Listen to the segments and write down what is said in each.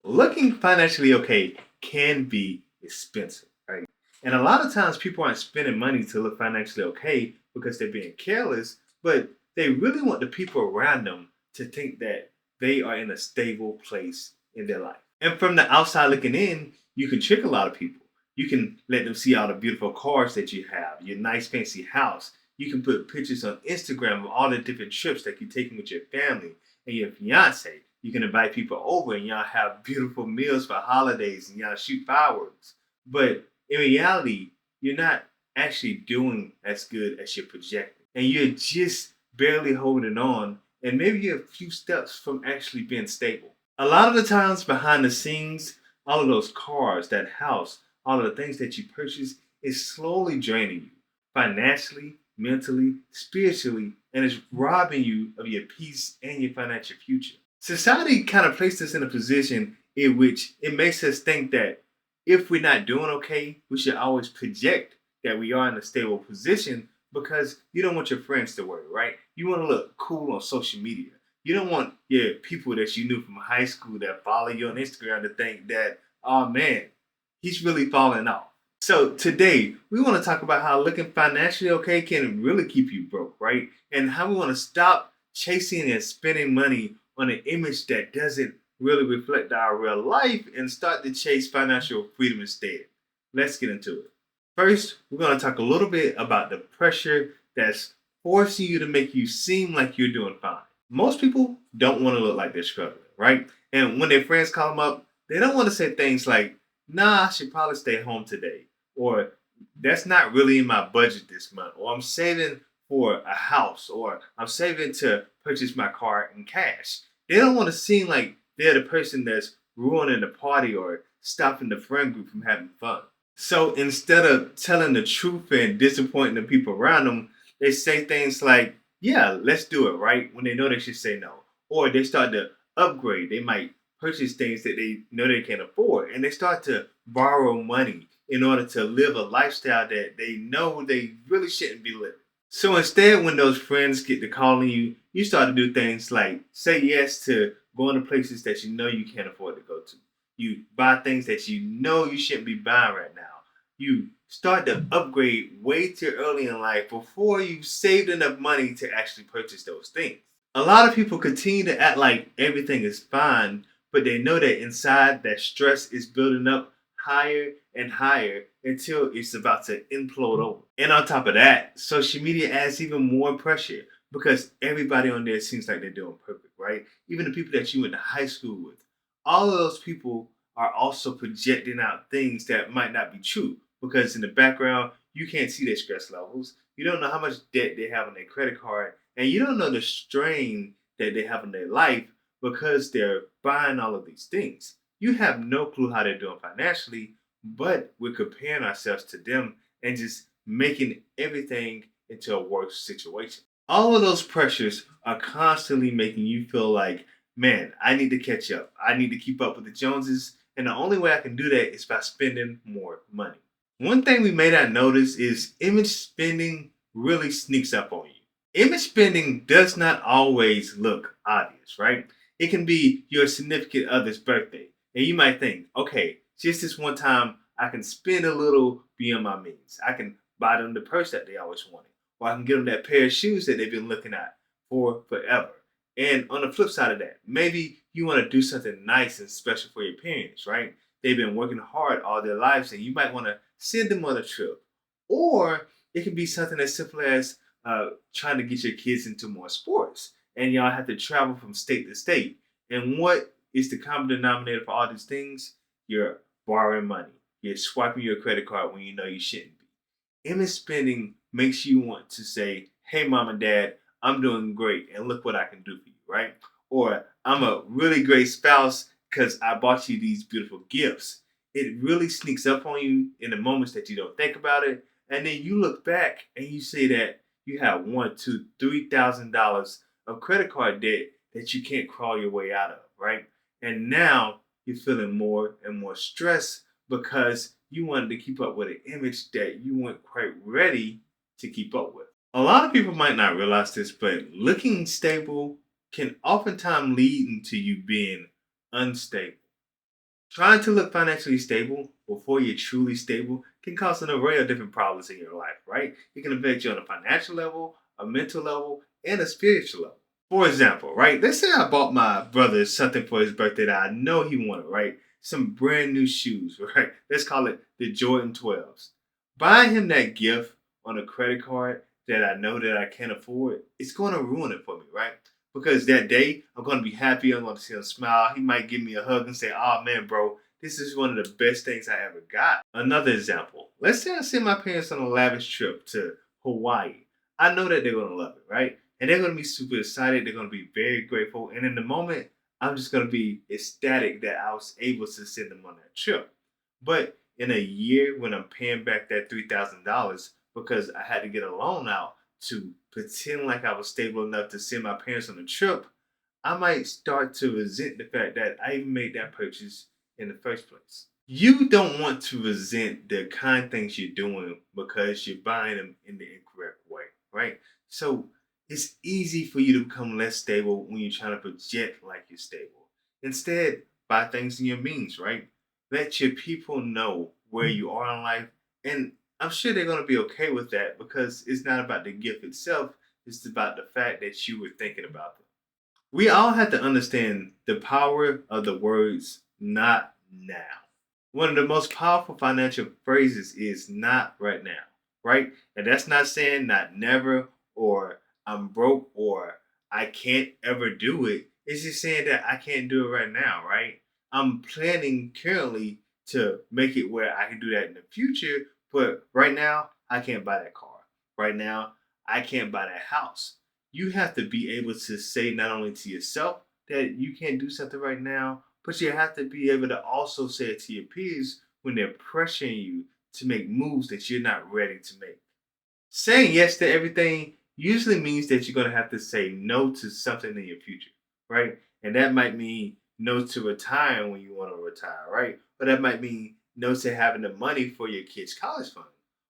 Looking financially okay can be expensive, right? And a lot of times people aren't spending money to look financially okay because they're being careless, but they really want the people around them to think that they are in a stable place in their life. And from the outside looking in, you can trick a lot of people. You can let them see all the beautiful cars that you have, your nice fancy house. You can put pictures on Instagram of all the different trips that you're taking with your family and your fiance. You can invite people over and y'all have beautiful meals for holidays and y'all shoot fireworks. But in reality, you're not actually doing as good as you're projecting. And you're just barely holding on. And maybe you're a few steps from actually being stable. A lot of the times behind the scenes, all of those cars, that house, all of the things that you purchase is slowly draining you financially, mentally, spiritually, and it's robbing you of your peace and your financial future. Society kind of placed us in a position in which it makes us think that if we're not doing okay, we should always project that we are in a stable position because you don't want your friends to worry, right? You want to look cool on social media. You don't want your people that you knew from high school that follow you on Instagram to think that, oh man, he's really falling off. So today we want to talk about how looking financially okay can really keep you broke, right? And how we want to stop chasing and spending money on an image that doesn't really reflect our real life and start to chase financial freedom instead. Let's get into it. First, we're going to talk a little bit about the pressure that's forcing you to make you seem like you're doing fine. Most people don't want to look like they're struggling, right? And when their friends call them up, they don't want to say things like, nah, I should probably stay home today, or that's not really in my budget this month, or I'm saving for a house, or I'm saving to purchase my car in cash. They don't want to seem like they're the person that's ruining the party or stopping the friend group from having fun. So instead of telling the truth and disappointing the people around them, they say things like, yeah, let's do it, right? When they know they should say no. Or they start to upgrade. They might purchase things that they know they can't afford. And they start to borrow money in order to live a lifestyle that they know they really shouldn't be living. So instead, when those friends get to calling you, you start to do things like say yes to going to places that you know you can't afford to go to. You buy things that you know you shouldn't be buying right now. You start to upgrade way too early in life before you've saved enough money to actually purchase those things. A lot of people continue to act like everything is fine, but they know that inside that stress is building up higher and higher until it's about to implode over. And on top of that, social media adds even more pressure because everybody on there seems like they're doing perfect, right? Even the people that you went to high school with. All of those people are also projecting out things that might not be true because in the background, you can't see their stress levels. You don't know how much debt they have on their credit card, and you don't know the strain that they have in their life because they're buying all of these things. You have no clue how they're doing financially, but we're comparing ourselves to them and just making everything into a worse situation. All of those pressures are constantly making you feel like, man, I need to catch up. I need to keep up with the Joneses. And the only way I can do that is by spending more money. One thing we may not notice is image spending really sneaks up on you. Image spending does not always look obvious, right? It can be your significant other's birthday. And you might think, okay, just this one time, I can spend a little beyond my means. I can buy them the purse that they always wanted, or I can get them that pair of shoes that they've been looking at for forever. And on the flip side of that, maybe you want to do something nice and special for your parents, right? They've been working hard all their lives, and you might want to send them on a trip. Or it can be something as simple as trying to get your kids into more sports, and y'all have to travel from state to state. And what is the common denominator for all these things? You're borrowing money. You're swiping your credit card when you know you shouldn't be. Image spending makes you want to say, hey, mom and dad, I'm doing great, and look what I can do for you, right? Or I'm a really great spouse because I bought you these beautiful gifts. It really sneaks up on you in the moments that you don't think about it. And then you look back and you say that you have one, two, $3,000 of credit card debt that you can't crawl your way out of, right? And now you're feeling more and more stressed because you wanted to keep up with an image that you weren't quite ready to keep up with. A lot of people might not realize this, but looking stable can oftentimes lead into you being unstable. Trying to look financially stable before you're truly stable can cause an array of different problems in your life, right? It can affect you on a financial level, a mental level, and a spiritual level. For example, right? Let's say I bought my brother something for his birthday that I know he wanted, right? Some brand new shoes, right? Let's call it the Jordan 12s. Buying him that gift on a credit card that I know that I can't afford, it's going to ruin it for me, right? Because that day I'm going to be happy. I'm going to see him smile. He might give me a hug and say, "Oh man, bro, this is one of the best things I ever got." Another example. Let's say I send my parents on a lavish trip to Hawaii. I know that they're going to love it, right? And they're going to be super excited. They're going to be very grateful. And in the moment, I'm just going to be ecstatic that I was able to send them on that trip. But in a year, when I'm paying back that $3,000 because I had to get a loan out to pretend like I was stable enough to send my parents on a trip, I might start to resent the fact that I even made that purchase in the first place. You don't want to resent the kind things you're doing because you're buying them in the incorrect way, right? So it's easy for you to become less stable when you're trying to project like you're stable. Instead, buy things in your means, right? Let your people know where you are in life, and I'm sure they're going to be okay with that because it's not about the gift itself, it's about the fact that you were thinking about them. We all have to understand the power of the words "not now." One of the most powerful financial phrases is "not right now," right? And that's not saying not never or "I'm broke" or "I can't ever do it." It's just saying that I can't do it right now, right? I'm planning currently to make it where I can do that in the future, but right now I can't buy that car. Right now I can't buy that house. You have to be able to say not only to yourself that you can't do something right now, but you have to be able to also say it to your peers when they're pressuring you to make moves that you're not ready to make. Saying yes to everything usually means that you're going to have to say no to something in your future, right? And that might mean no to retiring when you want to retire, right? Or that might mean no to having the money for your kids' college fund,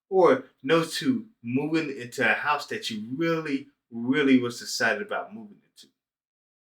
or no to moving into a house that you really, really was excited about moving into.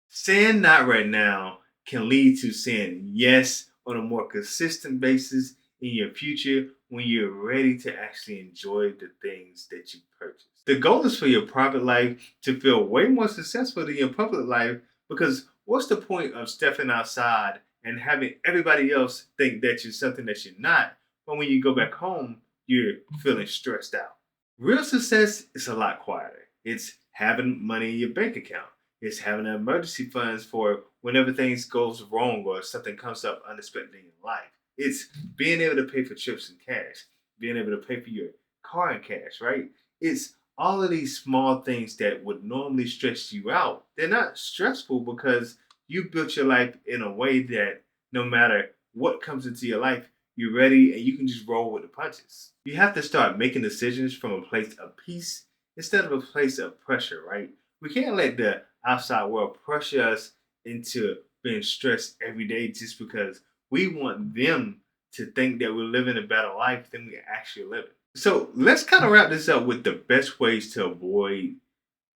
Saying not right now can lead to saying yes on a more consistent basis in your future when you're ready to actually enjoy the things that you purchase. The goal is for your private life to feel way more successful than your public life because what's the point of stepping outside and having everybody else think that you're something that you're not, but when you go back home, you're feeling stressed out? Real success is a lot quieter. It's having money in your bank account. It's having emergency funds for whenever things goes wrong or something comes up unexpected in your life. It's being able to pay for trips in cash, being able to pay for your car in cash, right? It's all of these small things that would normally stress you out. They're not stressful because you built your life in a way that no matter what comes into your life, you're ready and you can just roll with the punches. You have to start making decisions from a place of peace instead of a place of pressure, right? We can't let the outside world pressure us into being stressed every day just because we want them to think that we're living a better life than we actually living. So let's kind of wrap this up with the best ways to avoid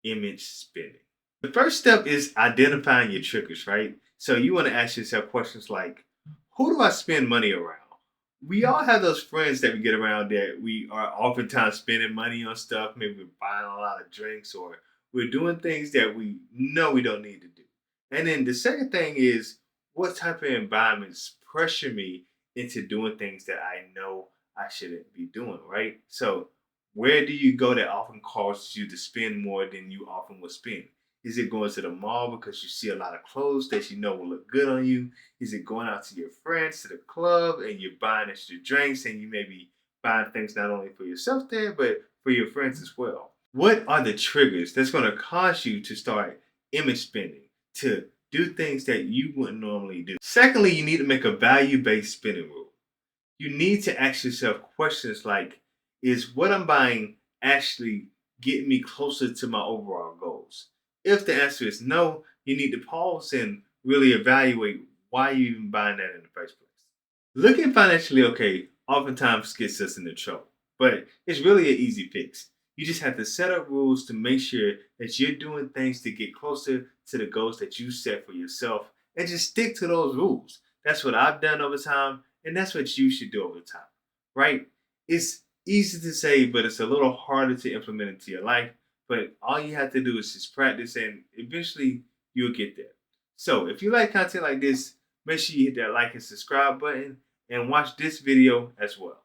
image spending. The first step is identifying your triggers, right? So you want to ask yourself questions like, who do I spend money around? We all have those friends that we get around that we are oftentimes spending money on stuff. Maybe we're buying a lot of drinks or we're doing things that we know we don't need to do. And then the second thing is, what type of environments pressure me into doing things that I know I shouldn't be doing, right? So where do you go that often causes you to spend more than you often would spend? Is it going to the mall because you see a lot of clothes that you know will look good on you? Is it going out to your friends, to the club, and you're buying extra drinks and you may be buying things not only for yourself there, but for your friends as well? What are the triggers that's going to cause you to start image spending, to do things that you wouldn't normally do? Secondly, you need to make a value based spending rule. You need to ask yourself questions like, is what I'm buying actually getting me closer to my overall goals? If the answer is no, you need to pause and really evaluate why you even buying that in the first place. Looking financially okay oftentimes gets us into trouble, but it's really an easy fix. You just have to set up rules to make sure that you're doing things to get closer to the goals that you set for yourself and just stick to those rules. That's what I've done over time, and that's what you should do over time, right? It's easy to say, but it's a little harder to implement into your life. But all you have to do is just practice, and eventually you'll get there. So if you like content like this, make sure you hit that like and subscribe button and watch this video as well.